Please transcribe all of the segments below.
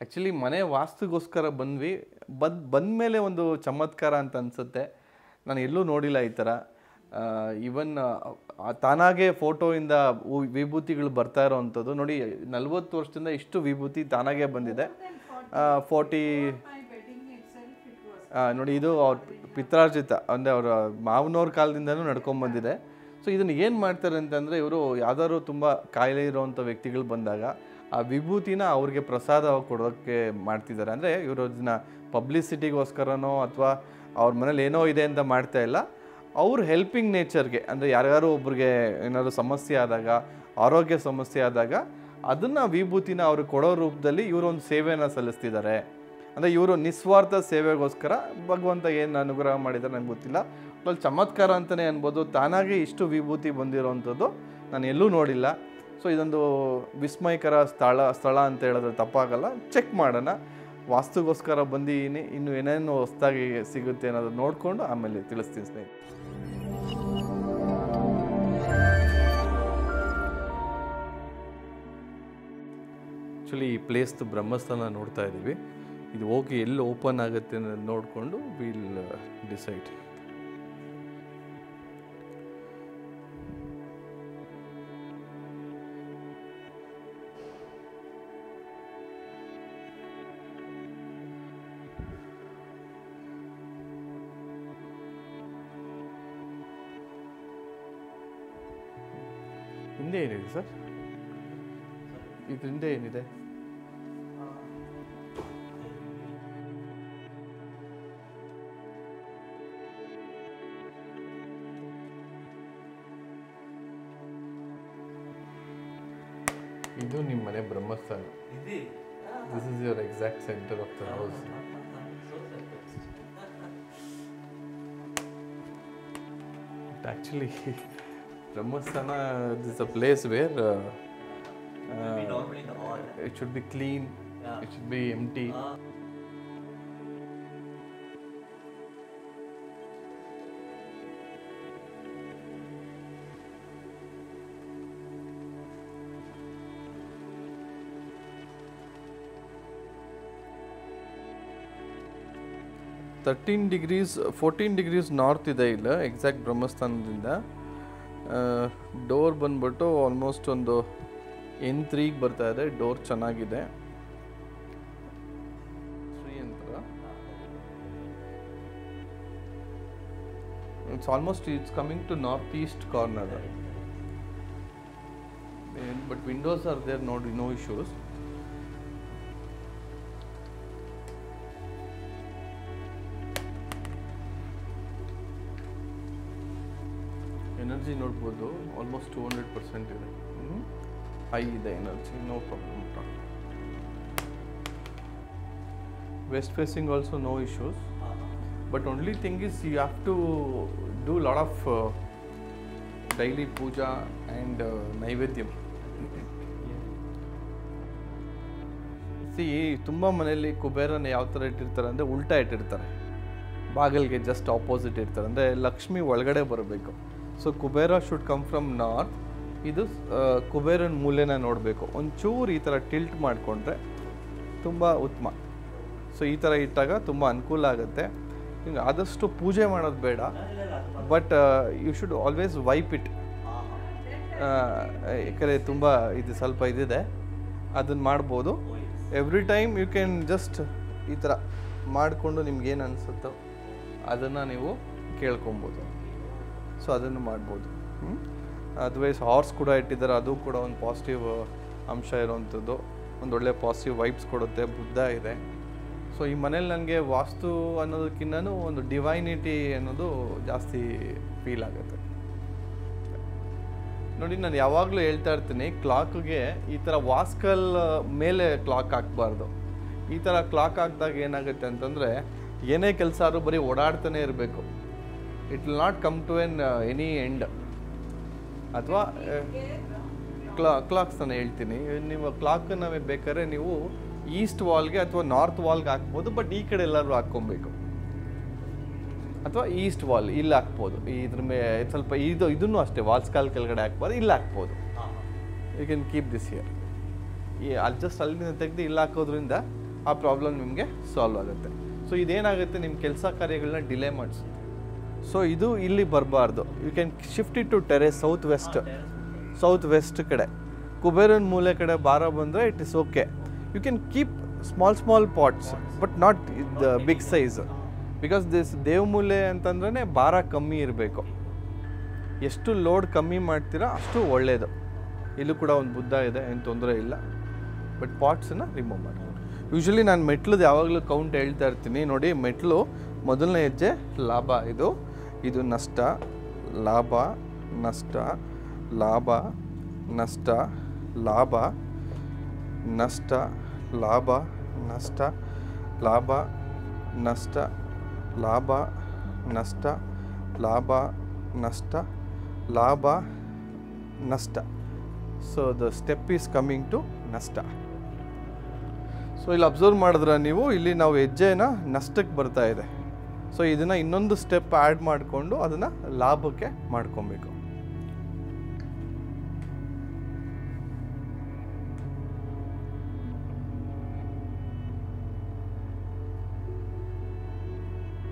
Actually ಮನೆ ವಾಸ್ತುಗೋಸ್ಕರ ಬಂದ್ವಿ. ಬಂದಮೇಲೆ ಒಂದು ಚಮತ್ಕಾರ ಅಂತ ಅನಿಸುತ್ತೆ. ನಾನು ಎಲ್ಲೂ ನೋಡಿಲ್ಲ ಈ ಥರ. ಈವನ್ ತಾನಾಗೆ ಫೋಟೋಯಿಂದ ವಿಭೂತಿಗಳು ಬರ್ತಾ ಇರೋವಂಥದ್ದು ನೋಡಿ. 40 ವರ್ಷದಿಂದ ಇಷ್ಟು ವಿಭೂತಿ ತಾನಾಗೆ ಬಂದಿದೆ. 40 ನೋಡಿ, ಇದು ಅವ್ರ ಪಿತ್ರಾರ್ಜಿತ ಅಂದರೆ ಅವರ ಮಾವನವ್ರ ಕಾಲದಿಂದನೂ ನಡ್ಕೊಂಬಂದಿದೆ. ಸೊ ಇದನ್ನು ಏನು ಮಾಡ್ತಾರೆ ಅಂತಂದರೆ, ಇವರು ಯಾವ್ದಾದ್ರು ತುಂಬ ಕಾಯಿಲೆ ಇರೋವಂಥ ವ್ಯಕ್ತಿಗಳು ಬಂದಾಗ ಆ ವಿಭೂತಿನ ಅವ್ರಿಗೆ ಪ್ರಸಾದ ಕೊಡೋಕ್ಕೆ ಮಾಡ್ತಿದ್ದಾರೆ. ಅಂದರೆ ಇವರು ಅದನ್ನ ಪಬ್ಲಿಸಿಟಿಗೋಸ್ಕರನೋ ಅಥವಾ ಅವ್ರ ಮನೇಲಿ ಏನೋ ಇದೆ ಅಂತ ಮಾಡ್ತಾ ಇಲ್ಲ. ಅವ್ರ ಹೆಲ್ಪಿಂಗ್ ನೇಚರ್ಗೆ, ಅಂದರೆ ಯಾರ್ಯಾರು ಒಬ್ರಿಗೆ ಏನಾದರೂ ಸಮಸ್ಯೆ ಆದಾಗ, ಆರೋಗ್ಯ ಸಮಸ್ಯೆ ಆದಾಗ ಅದನ್ನು ವಿಭೂತಿನ ಅವ್ರಿಗೆ ಕೊಡೋ ರೂಪದಲ್ಲಿ ಇವರೊಂದು ಸೇವೆಯನ್ನು ಸಲ್ಲಿಸ್ತಿದ್ದಾರೆ. ಅಂದರೆ ಇವರು ನಿಸ್ವಾರ್ಥ ಸೇವೆಗೋಸ್ಕರ ಭಗವಂತ ಏನು ಅನುಗ್ರಹ ಮಾಡಿದ್ದಾರೆ ನನಗೆ ಗೊತ್ತಿಲ್ಲ. ಅಲ್ಲಿ ಚಮತ್ಕಾರ ಅಂತಲೇ ಅನ್ಬೋದು. ತಾನಾಗೆ ಇಷ್ಟು ವಿಭೂತಿ ಬಂದಿರೋವಂಥದ್ದು ನಾನು ಎಲ್ಲೂ ನೋಡಿಲ್ಲ. ಸೊ ಇದೊಂದು ವಿಸ್ಮಯಕರ ಸ್ಥಳ ಅಂತ ಹೇಳಿದ್ರೆ ತಪ್ಪಾಗಲ್ಲ. ಚೆಕ್ ಮಾಡೋಣ. ವಾಸ್ತುಗೋಸ್ಕರ ಬಂದಿದ್ದೀನಿ. ಇನ್ನು ಏನೇನು ಹೊಸದಾಗಿ ಸಿಗುತ್ತೆ ಅನ್ನೋದು ನೋಡಿಕೊಂಡು ಆಮೇಲೆ ತಿಳಿಸ್ತೀನಿ ಸ್ನೇಹಿತರೆ. ಆ್ಯಕ್ಚುಲಿ ಈ ಪ್ಲೇಸ್ದು ಬ್ರಹ್ಮಸ್ಥಾನ ನೋಡ್ತಾ ಇದ್ದೀವಿ. ಇದು ಹೋಗಿ ಎಲ್ಲಿ ಓಪನ್ ಆಗುತ್ತೆ ಅನ್ನೋದು ನೋಡಿಕೊಂಡು ವಿಲ್ ಡಿಸೈಡ್. ಹಿಂದೆ ಏನಿದೆ ಸರ್? ಇದು ಹಿಂದೆ ಏನಿದೆ? ಇದು ನಿಮ್ಮ ಮನೆ Brahmasthana. This is your exact centre of the house. Actually, Brahmasthana is a place where it should be clean, it should be empty. $14 degrees north ಇದೆ ಇಲ್ಲ ಎಕ್ಸಾಕ್ಟ್ ಬ್ರಹ್ಮಸ್ಥಾನದಿಂದ. ಡೋರ್ ಬಂದ್ಬಿಟ್ಟು ಆಲ್ಮೋಸ್ಟ್ ಒಂದು N3 ಬರ್ತಾ ಇದೆ. ಡೋರ್ ಚೆನ್ನಾಗಿದೆ. It's coming to north east corner. But windows are there, no issues. Energy ನೋಡ್ಬೋದು, almost 200% ಇದೆ. ಹೈ ಇದೆ energy, no problem. West facing also no issues. But only thing is you have to do lot of daily puja and ನೈವೇದ್ಯಂ. ತುಂಬ ಮನೆಯಲ್ಲಿ ಕುಬೇರನ ಯಾವ ಥರ ಇಟ್ಟಿರ್ತಾರೆ ಅಂದರೆ ಉಲ್ಟಾ ಇಟ್ಟಿರ್ತಾರೆ. ಬಾಗಿಲಿಗೆ ಜಸ್ಟ್ ಆಪೋಸಿಟ್ ಇರ್ತಾರೆ. ಅಂದರೆ ಲಕ್ಷ್ಮಿ ಒಳಗಡೆ ಬರಬೇಕು. So Kubera should come from north. ಇದು ಕುಬೇರನ ಮೂಲೆನ ನೋಡಬೇಕು. ಒಂಚೂರು ಈ ಥರ ಟಿಲ್ಟ್ ಮಾಡಿಕೊಂಡ್ರೆ ತುಂಬ ಉತ್ತಮ. ಸೊ ಈ ಥರ ಇಟ್ಟಾಗ ತುಂಬ ಅನುಕೂಲ ಆಗುತ್ತೆ. ಹಿಂಗೆ ಆದಷ್ಟು ಪೂಜೆ ಮಾಡೋದು ಬೇಡ, but you should always wipe it. ಯಾಕಂದರೆ ತುಂಬ ಇದು ಸ್ವಲ್ಪ ಇದಿದೆ, ಅದನ್ನು ಮಾಡ್ಬೋದು. Every time you can just ಈ ಥರ ಮಾಡಿಕೊಂಡು ನಿಮ್ಗೇನು ಅನಿಸುತ್ತೋ ಅದನ್ನು ನೀವು ಕೇಳ್ಕೊಬೋದು. ಸೊ ಅದನ್ನು ಮಾಡ್ಬೋದು. ಅದರ್ವೈಸ್ ಹಾರ್ಸ್ ಕೂಡ ಇಟ್ಟಿದ್ದಾರೆ. ಅದು ಕೂಡ ಒಂದು ಪಾಸಿಟಿವ್ ಅಂಶ ಇರೋವಂಥದ್ದು, ಒಂದೊಳ್ಳೆ ಪಾಸಿಟಿವ್ ವೈಬ್ಸ್ ಕೊಡುತ್ತೆ. ಬುದ್ಧ ಇದೆ. ಸೊ ಈ ಮನೇಲಿ ನನಗೆ ವಾಸ್ತು ಅನ್ನೋದಕ್ಕಿಂತನೂ ಒಂದು ಡಿವೈನಿಟಿ ಅನ್ನೋದು ಜಾಸ್ತಿ ಫೀಲ್ ಆಗುತ್ತೆ. ನೋಡಿ, ನಾನು ಯಾವಾಗಲೂ ಹೇಳ್ತಾ ಇರ್ತೀನಿ, ಕ್ಲಾಕ್ಗೆ ಈ ಥರ ವಾಸ್ಕಲ್ ಮೇಲೆ ಕ್ಲಾಕ್ ಹಾಕಬಾರ್ದು. ಈ ಥರ ಕ್ಲಾಕ್ ಹಾಕಿದಾಗ ಏನಾಗುತ್ತೆ ಅಂತಂದರೆ, ಏನೇ ಕೆಲಸ ಆದರೂ ಬರೀ ಓಡಾಡ್ತಾನೆ ಇರಬೇಕು. It will not come to any end. ಅಥವಾ ಕ್ಲಾಕ್ಸ್ ನಾನು ಹೇಳ್ತೀನಿ, ನೀವು ಕ್ಲಾಕನ್ನು ಬೇಕಾದ್ರೆ ನೀವು ಈಸ್ಟ್ ವಾಲ್ಗೆ ಅಥವಾ ನಾರ್ತ್ ವಾಲ್ಗೆ ಹಾಕ್ಬೋದು. ಬಟ್ ಈ ಕಡೆ ಎಲ್ಲರೂ ಹಾಕ್ಕೊಬೇಕು. ಅಥವಾ ಈಸ್ಟ್ ವಾಲ್ ಇಲ್ಲಿ ಹಾಕ್ಬೋದು. ಇದ್ರ ಮೇಲೆ ಸ್ವಲ್ಪ ಇದನ್ನು ಅಷ್ಟೇ, ವಾಲ್ಸ್ ಕಾಲ್ ಕೆಳಗಡೆ ಹಾಕ್ಬಾರ್ದು, ಇಲ್ಲಿ ಹಾಕ್ಬೋದು. You can keep this here. ಅಲ್ಲಿ ಜಸ್ಟ್ ಅಲ್ಲಿಂದ ತೆಗೆದು ಇಲ್ಲಿ ಹಾಕೋದ್ರಿಂದ ಆ ಪ್ರಾಬ್ಲಮ್ ನಿಮಗೆ ಸಾಲ್ವ್ ಆಗುತ್ತೆ. ಸೊ ಇದೇನಾಗುತ್ತೆ, ನಿಮ್ಮ ಕೆಲಸ ಕಾರ್ಯಗಳನ್ನ ಡಿಲೇ ಮಾಡಿಸುತ್ತೆ. ಸೊ ಇದು ಇಲ್ಲಿ ಬರಬಾರ್ದು. You can shift it to terrace south west ಕಡೆ, ಕುಬೇರನ ಮೂಲೆ ಕಡೆ ಭಾರ ಬಂದರೆ it is okay. You can keep small pots but not the big size, because this ದೇವಮೂಲೆ ಅಂತಂದ್ರೆ ಭಾರ ಕಮ್ಮಿ ಇರಬೇಕು. ಎಷ್ಟು ಲೋಡ್ ಕಮ್ಮಿ ಮಾಡ್ತೀರಾ ಅಷ್ಟು ಒಳ್ಳೆಯದು. ಇಲ್ಲೂ ಕೂಡ ಒಂದು ಬುದ್ಧ ಇದೆ, ಏನು ತೊಂದರೆ ಇಲ್ಲ. ಬಟ್ ಪಾಟ್ಸನ್ನು ರಿಮೂವ್ ಮಾಡ್ಬೋದು. ಯೂಶ್ವಲಿ ನಾನು ಮೆಟ್ಲದು ಯಾವಾಗಲೂ ಕೌಂಟ್ ಹೇಳ್ತಾ ಇರ್ತೀನಿ. ನೋಡಿ, ಮೆಟ್ಲು ಮೊದಲನೇ ಹೆಜ್ಜೆ ಲಾಭ, ಇದು ನಷ್ಟ, ಲಾಭ, ನಷ್ಟ, ಲಾಭ, ನಷ್ಟ, ಲಾಭ, ನಷ್ಟ, ಲಾಭ, ನಷ್ಟ, ಲಾಭ, ನಷ್ಟ, ಲಾಭ, ನಷ್ಟ, ಲಾಭ, ನಷ್ಟ, ಲಾಭ, ನಷ್ಟ. So the step is coming to ನಷ್ಟ. ಸೊ ಇಲ್ಲಿ ಅಬ್ಸರ್ವ್ ಮಾಡಿದ್ರೆ ನೀವು, ಇಲ್ಲಿ ನಾವು ಹೆಜ್ಜೆನ ನಷ್ಟಕ್ಕೆ ಬರ್ತಾ ಇದೆ. ಸೊ ಇದನ್ನು ಇನ್ನೊಂದು ಸ್ಟೆಪ್ ಆ್ಯಡ್ ಮಾಡಿಕೊಂಡು ಅದನ್ನು ಲಾಭಕ್ಕೆ ಮಾಡ್ಕೊಬೇಕು.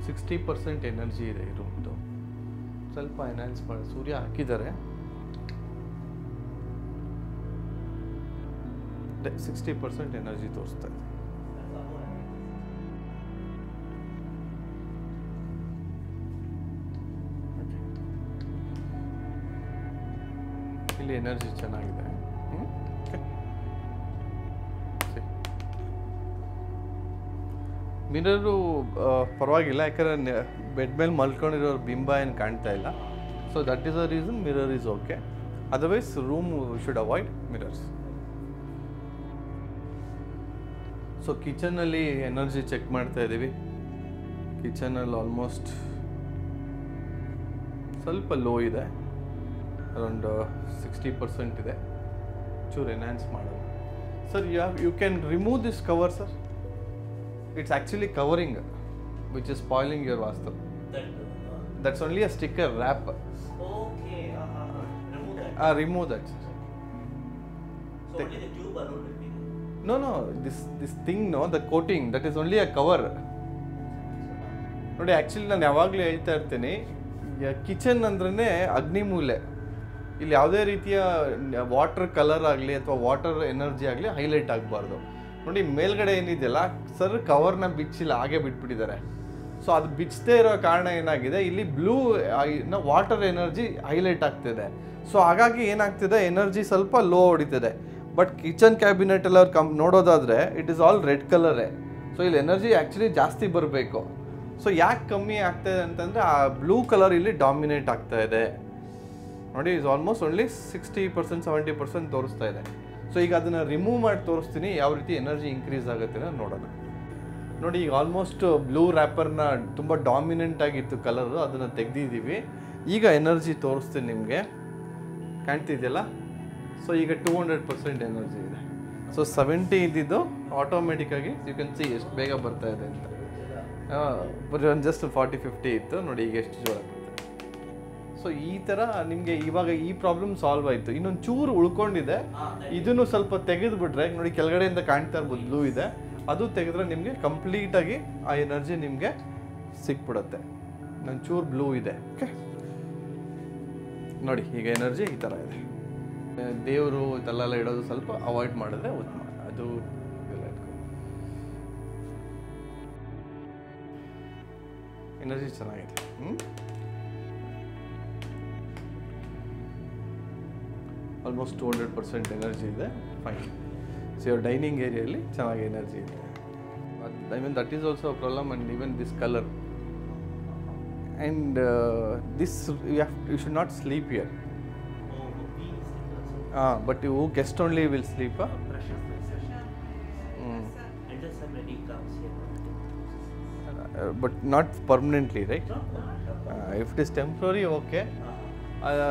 ಸಿಕ್ಸ್ಟಿ 60% ಎನರ್ಜಿ ಇದೆ ಈ ರೂಮ್ದು. ಸ್ವಲ್ಪ ಎನ್ಹಾನ್ಸ್ ಮಾಡಿ, ಸೂರ್ಯ ಹಾಕಿದ್ದಾರೆ. 60% ಎನರ್ಜಿ ತೋರಿಸ್ತಾ ಇದೆ. ಇಲ್ಲಿ ಎನರ್ಜಿ ಚೆನ್ನಾಗಿದೆ. ಮಿರರು ಪರವಾಗಿಲ್ಲ, ಯಾಕಂದರೆ ಬೆಡ್ ಮೇಲೆ ಮಲ್ಕೊಂಡಿರೋ ಬಿಂಬ ಏನು ಕಾಣ್ತಾ ಇಲ್ಲ. So that is the reason mirror is okay. Otherwise room should avoid mirrors. So ಕಿಚನಲ್ಲಿ ಎನರ್ಜಿ ಚೆಕ್ ಮಾಡ್ತಾ ಇದ್ದೀವಿ. ಕಿಚನಲ್ಲಿ ಆಲ್ಮೋಸ್ಟ್ ಸ್ವಲ್ಪ ಲೋ ಇದೆ, ಅರೌಂಡ್ 60% ಇದೆ. ಚೂರು ಎನ್ಹಾನ್ಸ್ ಮಾಡೋದು. Sir, you can remove this cover sir. It's actually covering, which is spoiling your vastu. That's only a sticker wrap. Okay. Remove that. Remove that. So only the tube around will be there. No. This thing, no, the coating, that is only a cover. ನೋಡಿ, actually ನಾನು ಯಾವಾಗಲೂ ಹೇಳ್ತಾ ಇರ್ತೀನಿ, kitchen ಅಂದ್ರೇ ಅಗ್ನಿಮೂಲೆ. ಇಲ್ಲಿ ಯಾವುದೇ ರೀತಿಯ water colour ಆಗಲಿ ಅಥವಾ ವಾಟರ್ ಎನರ್ಜಿ ಆಗಲಿ ಹೈಲೈಟ್ ಆಗಬಾರ್ದು. ನೋಡಿ, ಮೇಲ್ಗಡೆ ಏನಿದೆಯಲ್ಲ ಸರ್, ಕವರ್ನ ಬಿಚ್ಚಿಲ್ಲ, ಹಾಗೆ ಬಿಟ್ಬಿಟ್ಟಿದ್ದಾರೆ. ಸೊ ಅದು ಬಿಚ್ಚದೇ ಇರೋ ಕಾರಣ ಏನಾಗಿದೆ, ಇಲ್ಲಿ ಬ್ಲೂ ವಾಟರ್ ಎನರ್ಜಿ ಹೈಲೈಟ್ ಆಗ್ತಿದೆ. ಸೊ ಹಾಗಾಗಿ ಏನಾಗ್ತಿದೆ, ಎನರ್ಜಿ ಸ್ವಲ್ಪ ಲೋ ಹೊಡಿತಿದೆ. ಬಟ್ ಕಿಚನ್ ಕ್ಯಾಬಿನೆಟ್ ಎಲ್ಲ ನೋಡೋದಾದರೆ ಇಟ್ ಈಸ್ ಆಲ್ ರೆಡ್ ಕಲರೇ. ಸೊ ಇಲ್ಲಿ ಎನರ್ಜಿ ಆ್ಯಕ್ಚುಲಿ ಜಾಸ್ತಿ ಬರಬೇಕು. ಸೊ ಯಾಕೆ ಕಮ್ಮಿ ಆಗ್ತಾಯಿದೆ ಅಂತಂದರೆ ಆ ಬ್ಲೂ ಕಲರ್ ಇಲ್ಲಿ ಡಾಮಿನೇಟ್ ಆಗ್ತಾ ಇದೆ. ನೋಡಿ, ಇಸ್ ಆಲ್ಮೋಸ್ಟ್ ಓನ್ಲಿ 60% 70% ತೋರಿಸ್ತಾ ಇದೆ. ಸೊ ಈಗ ಅದನ್ನು ರಿಮೂವ್ ಮಾಡಿ ತೋರಿಸ್ತೀನಿ, ಯಾವ ರೀತಿ ಎನರ್ಜಿ ಇನ್ಕ್ರೀಸ್ ಆಗುತ್ತೆ ಅಂತ ನೋಡೋಣ. ನೋಡಿ, ಈಗ ಆಲ್ಮೋಸ್ಟ್ ಬ್ಲೂ ರ್ಯಾಪರ್ನ ತುಂಬ ಡಾಮಿನೆಂಟ್ ಆಗಿತ್ತು ಕಲರು, ಅದನ್ನು ತೆಗೆದಿದ್ದೀವಿ. ಈಗ ಎನರ್ಜಿ ತೋರಿಸ್ತೀನಿ ನಿಮಗೆ, ಕಾಣ್ತಿದೆಯಲ್ಲ. ಸೊ ಈಗ 200% ಎನರ್ಜಿ ಇದೆ. ಸೊ 70 ಇದ್ದಿದ್ದು ಆಟೋಮೆಟಿಕ್ಕಾಗಿ ಯು ಕ್ಯಾನ್ ಸಿ ಎಷ್ಟು ಬೇಗ ಬರ್ತಾ ಇದೆ ಅಂತ. ಜಸ್ಟ್ 40-50 ಇತ್ತು, ನೋಡಿ ಈಗ ಎಷ್ಟು ಜೋರ ಬರುತ್ತೆ. ಸೊ ಈ ಥರ ನಿಮಗೆ ಇವಾಗ ಈ ಪ್ರಾಬ್ಲಮ್ ಸಾಲ್ವ್ ಆಯಿತು. ಇನ್ನೊಂದು ಚೂರು ಉಳ್ಕೊಂಡಿದೆ, ಇದನ್ನು ಸ್ವಲ್ಪ ತೆಗೆದುಬಿಟ್ರೆ ನೋಡಿ, ಕೆಳಗಡೆಯಿಂದ ಕಾಣ್ತಾ ಇರ್ಬೋದು ಬ್ಲೂ ಇದೆ, ಅದು ತೆಗೆದ್ರೆ ನಿಮಗೆ ಕಂಪ್ಲೀಟಾಗಿ ಆ ಎನರ್ಜಿ ನಿಮಗೆ ಸಿಕ್ಬಿಡುತ್ತೆ. ನನ್ನ ಚೂರು ಬ್ಲೂ ಇದೆ. ಓಕೆ, ನೋಡಿ ಈಗ ಎನರ್ಜಿ ಈ ಥರ ಇದೆ. ದೇವರು ಇದೆಲ್ಲ ಇಡೋದು ಸ್ವಲ್ಪ ಅವಾಯ್ಡ್ ಮಾಡಿದ್ರೆ ಉತ್ತಮ. ಅದು ಎನರ್ಜಿ ಚೆನ್ನಾಗಿದೆ. ಆಲ್ಮೋಸ್ಟ್ 200% ಎನರ್ಜಿ ಇದೆ. ಫೈನ್. ಸೊ ಯುವರ್ ಡೈನಿಂಗ್ ಏರಿಯಲ್ಲಿ ಚೆನ್ನಾಗಿ ಎನರ್ಜಿ ಇದೆ. I mean that is also a problem. And even this colour and this you should not sleep here. But you guest only will sleep. But not permanently, right? If it is temporary, okay.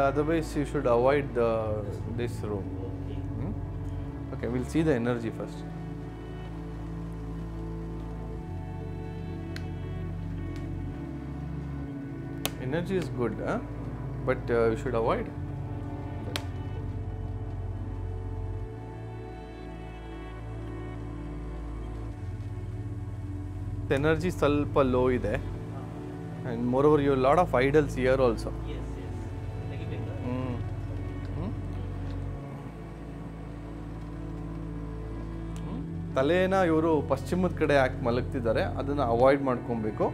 Otherwise, you should avoid this room. Okay, we'll see the energy first. Energy is good, but you should avoid. ಇವತ್ತು energy ಸ್ವಲ್ಪ low ಇದೆ and moreover you lot of idols here also. ತಲೆನ ಇವರು ಪಶ್ಚಿಮದ ಕಡೆ ಹಾಕಿ ಮಲಗ್ತಿದ್ದಾರೆ, ಅದನ್ನು avoid ಮಾಡ್ಕೊಬೇಕು.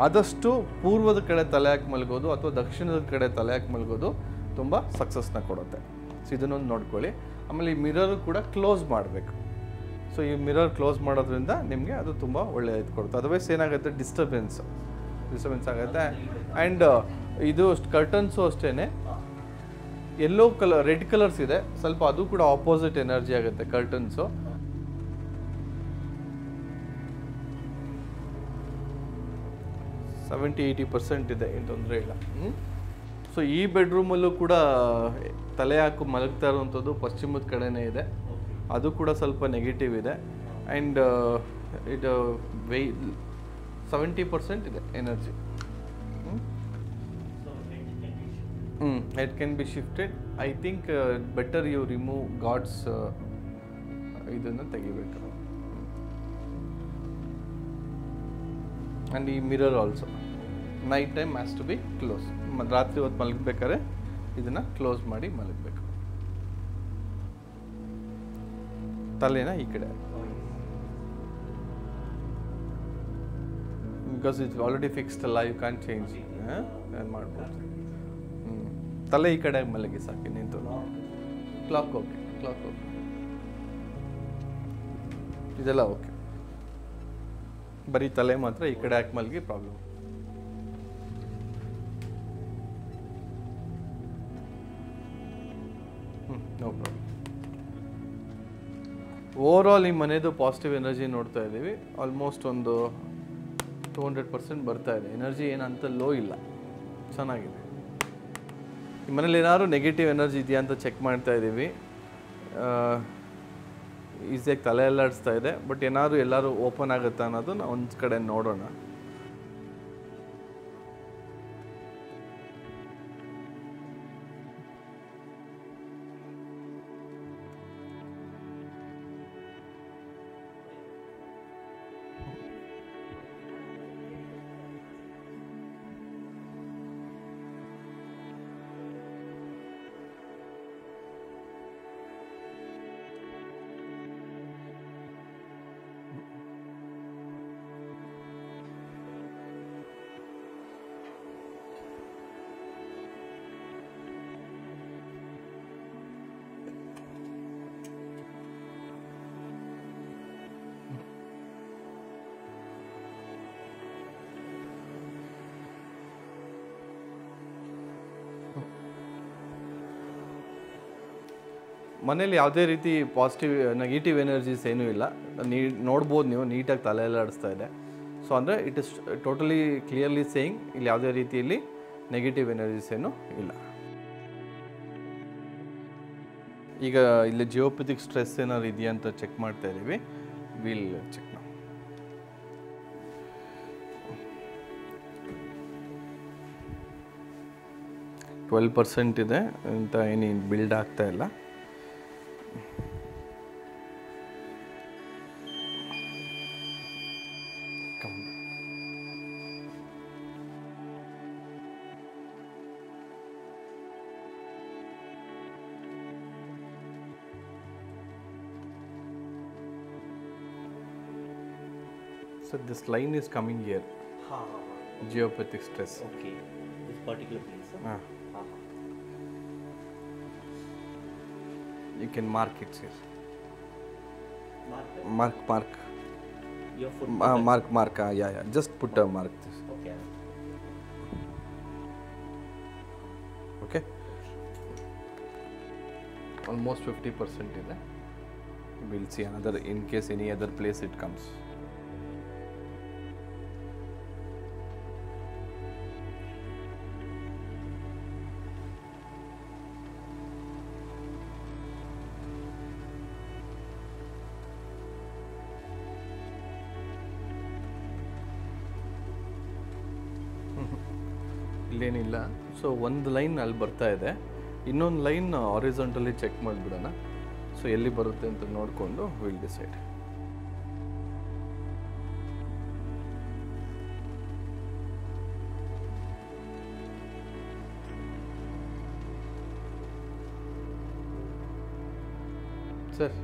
ಆದಷ್ಟು ಪೂರ್ವದ ಕಡೆ ತಲೆ ಹಾಕಿ ಮಲಗೋದು ಅಥವಾ ದಕ್ಷಿಣದ ಕಡೆ ತಲೆ ಹಾಕಿ ಮಲಗೋದು ತುಂಬ ಸಕ್ಸಸ್ನ ಕೊಡುತ್ತೆ. ಸೊ ಇದನ್ನೊಂದು ನೋಡ್ಕೊಳ್ಳಿ. ಆಮೇಲೆ ಈ ಮಿರರ್ ಕೂಡ ಕ್ಲೋಸ್ ಮಾಡಬೇಕು. ಸೊ ಈ ಮಿರರ್ ಕ್ಲೋಸ್ ಮಾಡೋದ್ರಿಂದ ನಿಮಗೆ ಅದು ತುಂಬ ಒಳ್ಳೆಯದು ಕೊಡುತ್ತೆ. ಅದರ್ವೈಸ್ ಏನಾಗುತ್ತೆ, ಡಿಸ್ಟರ್ಬೆನ್ಸ್ ಆಗುತ್ತೆ. ಆ್ಯಂಡ್ ಇದು ಕರ್ಟನ್ಸು ಅಷ್ಟೇ ಯೆಲ್ಲೋ ಕಲರ್, ರೆಡ್ ಕಲರ್ಸ್ ಇದೆ ಸ್ವಲ್ಪ, ಅದು ಕೂಡ ಆಪೋಸಿಟ್ ಎನರ್ಜಿ ಆಗುತ್ತೆ ಕರ್ಟನ್ಸು. 70-80% ಇದೆ, ಏನು ತೊಂದರೆ ಇಲ್ಲ. ಸೊ ಈ ಬೆಡ್ರೂಮಲ್ಲೂ ಕೂಡ ತಲೆ ಹಾಕು ಮಲಗ್ತಾ ಇರುವಂಥದ್ದು ಪಶ್ಚಿಮದ ಕಡೆನೇ ಇದೆ, ಅದು ಕೂಡ ಸ್ವಲ್ಪ ನೆಗೆಟಿವ್ ಇದೆ. ಆ್ಯಂಡ್ ಇದು 70% ಇದೆ energy. Head can be shifted. I think better you remove gods ಇದನ್ನು ತೆಗಿಬೇಕು. ಆ್ಯಂಡ್ ಈ mirror also night time has to be close. ರಾತ್ರಿ ಹೊತ್ತು ಮಲಗಬೇಕಾದ್ರೆ ಇದನ್ನು ಕ್ಲೋಸ್ ಮಾಡಿ ಮಲಗಬೇಕು. ತಲೆನ ಈ ಕಡೆ, ಬಿಕಾಸ್ ಇಟ್ಸ್ ಆಲ್ರೆಡಿ ಫಿಕ್ಸ್ಡ್ ಅಲ್ಲ, ಯು ಕ್ಯಾನ್ ಚೇಂಜ್ ಮಾಡ್ಬೋದು. ತಲೆ ಈ ಕಡೆ ಮಲಗಿ ಸಾಕಿ ನಿಂತು. ಕ್ಲಾಕ್ ಓಕೆ, ಕ್ಲಾಕ್ ಓಕೆ, ಇದೆಲ್ಲ ಓಕೆ. ಬರೀ ತಲೆ ಮಾತ್ರ ಈ ಕಡೆ ಹಾಕಿ ಮಲಗಿ problem. No problem. Over all ಈ ಮನೆಯದು ಪಾಸಿಟಿವ್ ಎನರ್ಜಿ ನೋಡ್ತಾ ಇದ್ದೀವಿ. ಆಲ್ಮೋಸ್ಟ್ ಒಂದು 200% ಬರ್ತಾ ಇದೆ. ಎನರ್ಜಿ ಏನಂತ ಲೋ ಇಲ್ಲ, ಚೆನ್ನಾಗಿದೆ. ಈ ಮನೇಲಿ ಏನಾದ್ರು ನೆಗೆಟಿವ್ ಎನರ್ಜಿ ಇದೆಯಾ ಅಂತ ಚೆಕ್ ಮಾಡ್ತಾ ಇದ್ದೀವಿ. ಈಸಿಯಾಗಿ ತಲೆ ಎಲ್ಲಾಡಿಸ್ತಾ ಇದೆ, ಬಟ್ ಏನಾದ್ರು ಎಲ್ಲರೂ ಓಪನ್ ಆಗುತ್ತಾ ಅನ್ನೋದು ನಾವು ಒಂದು ಕಡೆ ನೋಡೋಣ. ಮನೇಲಿ ಯಾವುದೇ ರೀತಿ ಪಾಸಿಟಿವ್ ನೆಗೆಟಿವ್ ಎನರ್ಜೀಸ್ ಏನೂ ಇಲ್ಲ. ನೋಡ್ಬೋದು ನೀವು, ನೀಟಾಗಿ ತಲೆ ಎಲ್ಲ ಆಡಿಸ್ತಾ ಇದೆ. ಸೊ ಅಂದರೆ it is totally clearly saying ಇಲ್ಲಿ ಯಾವುದೇ ರೀತಿಯಲ್ಲಿ ನೆಗೆಟಿವ್ ಎನರ್ಜೀಸ್ ಏನೂ ಇಲ್ಲ. ಈಗ ಇಲ್ಲಿ ಜಿಯೋಪಥಿಕ್ ಸ್ಟ್ರೆಸ್ ಏನಾದ್ರು ಇದೆಯಾ ಅಂತ ಚೆಕ್ ಮಾಡ್ತಾ ಇದ್ದೀವಿ. ವಿಲ್ ಚೆಕ್ ನಾವು. %12 ಇದೆ ಅಂತ ಏನು ಬಿಲ್ಡ್ ಆಗ್ತಾ ಇಲ್ಲ. So this line is coming here. Geopathic stress. Okay. This particular place. You can mark it here. Mark. Your foot. Mark. Yeah. Just put a mark. This. Okay. Almost 50% ಇದೆ. We'll see another in case any other place it comes. ಇಲ್ಲೇನಿಲ್ಲ. So ಒಂದು line ಅಲ್ಲಿ ಬರ್ತಾ ಇದೆ, ಇನ್ನೊಂದು line horizontally check ಮಾಡಿಬಿಡೋಣ. So ಎಲ್ಲಿ ಬರುತ್ತೆ ಅಂತ ನೋಡಿಕೊಂಡು will decide. Sir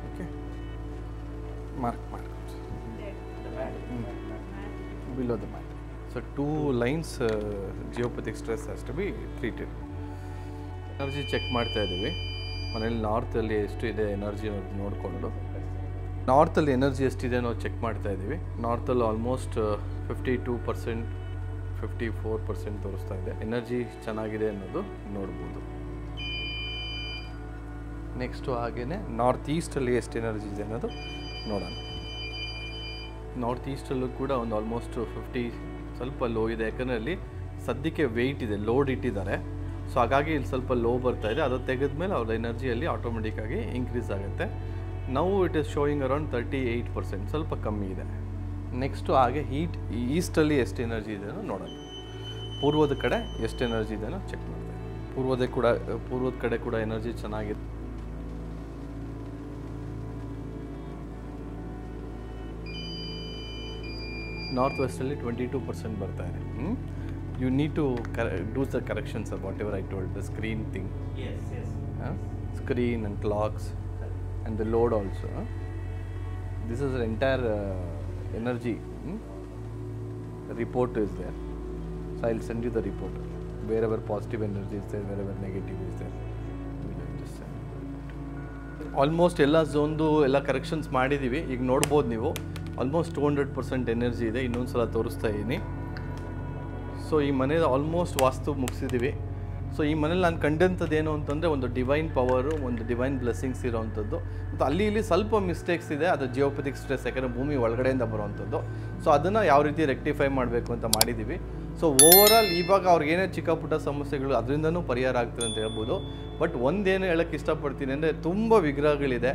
okay mark below the mat. So 2 lines geopathic stress has to be treated. Energy check ಮಾಡ್ತಾ ಇದ್ದೀವಿ ಮನೇಲಿ. ನಾರ್ತಲ್ಲಿ ಎಷ್ಟು ಇದೆ ಎನರ್ಜಿ ನೋಡಿಕೊಂಡು, ನಾರ್ತಲ್ಲಿ ಎನರ್ಜಿ ಎಷ್ಟಿದೆ ನಾವು ಚೆಕ್ ಮಾಡ್ತಾ ಇದ್ದೀವಿ. ನಾರ್ತಲ್ಲಿ ಆಲ್ಮೋಸ್ಟ್ 52%, 54% ತೋರಿಸ್ತಾ ಇದೆ. ಎನರ್ಜಿ ಚೆನ್ನಾಗಿದೆ ಅನ್ನೋದು ನೋಡ್ಬೋದು. ನೆಕ್ಸ್ಟು ಹಾಗೆಯೇ ನಾರ್ತ್ ಈಸ್ಟಲ್ಲಿ ಎಷ್ಟು ಎನರ್ಜಿ ಇದೆ ಅನ್ನೋದು ನೋಡೋಣ. ನಾರ್ತ್ ಈಸ್ಟಲ್ಲೂ ಕೂಡ ಒಂದು ಆಲ್ಮೋಸ್ಟ್ 50 ಸ್ವಲ್ಪ ಲೋ ಇದೆ, ಯಾಕಂದರೆ ಅಲ್ಲಿ ಸದ್ಯಕ್ಕೆ ವೆಯ್ಟ್ ಇದೆ, ಲೋಡ್ ಇಟ್ಟಿದ್ದಾರೆ. ಸೊ ಹಾಗಾಗಿ ಇಲ್ಲಿ ಸ್ವಲ್ಪ ಲೋ ಬರ್ತಾ ಇದೆ. ಅದು ತೆಗೆದ್ಮೇಲೆ ಅವ್ರ ಎನರ್ಜಿಯಲ್ಲಿ ಆಟೋಮೆಟಿಕ್ಕಾಗಿ ಇನ್ಕ್ರೀಸ್ ಆಗುತ್ತೆ. ನಾವು ಇಟ್ ಈಸ್ ಶೋಯಿಂಗ್ ಅರೌಂಡ್ 38%, ಸ್ವಲ್ಪ ಕಮ್ಮಿ ಇದೆ. ನೆಕ್ಸ್ಟು ಹಾಗೆ ಈಸ್ಟಲ್ಲಿ ಎಷ್ಟು ಎನರ್ಜಿ ಇದೆ ಅನ್ನೋ ನೋಡೋಣ. ಪೂರ್ವದ ಕಡೆ ಎಷ್ಟು ಎನರ್ಜಿ ಇದೆ ಅನ್ನೋ ಚೆಕ್ ಮಾಡ್ತೇವೆ. ಪೂರ್ವದ ಕಡೆ ಕೂಡ ಎನರ್ಜಿ ಚೆನ್ನಾಗಿದೆ. ನಾರ್ತ್ ವೆಸ್ಟಲ್ಲಿ 22% ಬರ್ತಾ ಇದೆ. You need to do the corrections of whatever I told, the screen thing. Yes. Screen and clocks and the load also. This is the entire energy report is there. So I'll send you the report. Wherever positive energy is there, wherever negative is there. Almost ಎಲ್ಲ ಝೋನ್ದು ಎಲ್ಲ corrections ಮಾಡಿದ್ದೀವಿ. ಈಗ ನೋಡ್ಬೋದು ನೀವು almost 200% energy ಇದೆ. ಇನ್ನೊಂದು ಸಲ ತೋರಿಸ್ತಾ ಇದ್ದೀನಿ. ಸೊ ಈ ಮನೇದು ಆಲ್ಮೋಸ್ಟ್ ವಾಸ್ತು ಮುಗಿಸಿದ್ದೀವಿ. ಸೊ ಈ ಮನೇಲಿ ನಾನು ಕಂಡಂಥದ್ದು ಏನು ಅಂತಂದರೆ ಒಂದು ಡಿವೈನ್ ಪವರು, ಒಂದು ಡಿವೈನ್ ಬ್ಲೆಸ್ಸಿಂಗ್ಸ್ ಇರೋವಂಥದ್ದು. ಮತ್ತು ಅಲ್ಲಿ ಇಲ್ಲಿ ಸ್ವಲ್ಪ ಮಿಸ್ಟೇಕ್ಸ್ ಇದೆ, ಅದು ಜಿಯೋಪಥಿಕ್ ಸ್ಟ್ರೆಸ್, ಯಾಕಂದರೆ ಭೂಮಿ ಒಳಗಡೆಯಿಂದ ಬರೋವಂಥದ್ದು. ಸೊ ಅದನ್ನು ಯಾವ ರೀತಿ ರೆಕ್ಟಿಫೈ ಮಾಡಬೇಕು ಅಂತ ಮಾಡಿದ್ದೀವಿ. ಸೊ ಓವರಾಲ್ ಇವಾಗ ಅವ್ರಿಗೇನೇ ಚಿಕ್ಕ ಪುಟ್ಟ ಸಮಸ್ಯೆಗಳು ಅದರಿಂದನೂ ಪರಿಹಾರ ಆಗ್ತದೆ ಅಂತ ಹೇಳ್ಬೋದು. ಬಟ್ ಒಂದೇನು ಹೇಳೋಕ್ಕೆ ಇಷ್ಟಪಡ್ತೀನಿ ಅಂದರೆ ತುಂಬ ವಿಗ್ರಹಗಳಿದೆ,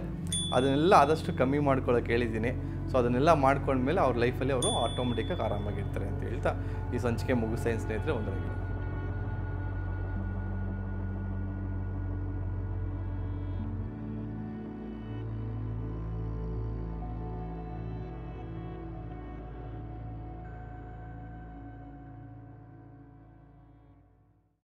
ಅದನ್ನೆಲ್ಲ ಆದಷ್ಟು ಕಮ್ಮಿ ಮಾಡ್ಕೊಳ್ಳೋಕೆ ಹೇಳಿದ್ದೀನಿ. ಸೊ ಅದನ್ನೆಲ್ಲ ಮಾಡ್ಕೊಂಡ್ಮೇಲೆ ಅವ್ರ ಲೈಫಲ್ಲಿ ಅವರು ಆಟೋಮೆಟಿಕ್ಕಾಗಿ ಆರಾಮಾಗಿರ್ತಾರೆ ಅಂತ ಹೇಳ್ತಾ ಈ ಸಂಚಿಕೆ ಮುಗಿಸ್ತಾ ಸ್ನೇಹಿತರೆ. ಒಂದು